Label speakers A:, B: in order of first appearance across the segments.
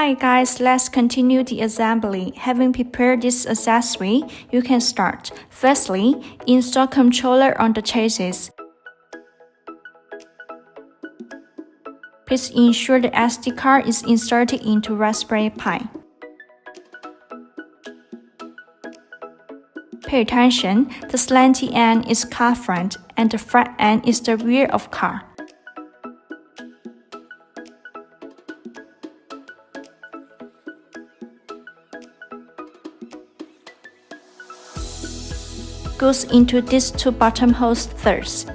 A: Hi guys, let's continue the assembly. Having prepared this accessory, you can start. Firstly, install controller on the chassis. Please ensure the SD card is inserted into Raspberry Pi. Pay attention, the slanty end is car front and the flat end is the rear of car. Goes into these two bottom holes first.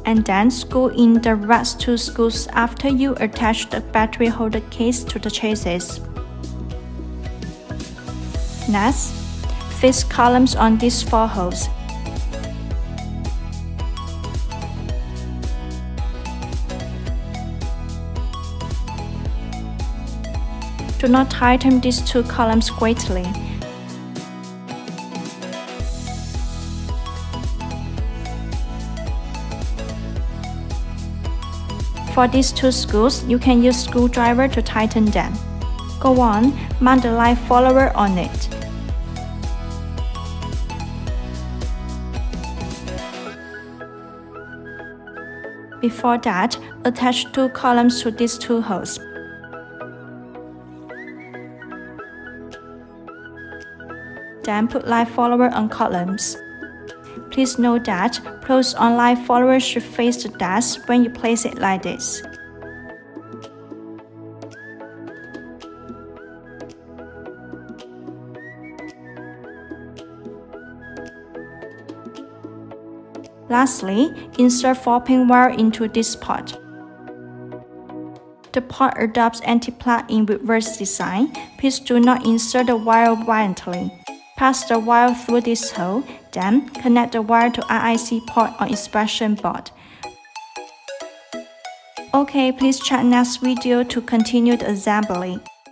A: And then screw in the rest two screws after you attach the battery holder case to the chassis. Next, fix columns on these four holes. Do not tighten these two columns greatly. For these two screws, you can use screwdriver to tighten them. Go on, mount the light follower on it. Before that, attach two columns to these two holes. Then put light follower on columns. Please note that pros on light follower should face the desk when you place it like this. Lastly, insert 4-pin wire into this port. The port adopts anti-plug in reverse design. Please do not insert the wire violently. Pass the wire through this hole, then connect the wire to RIC port on inspection board. Okay, please check next video to continue the assembly.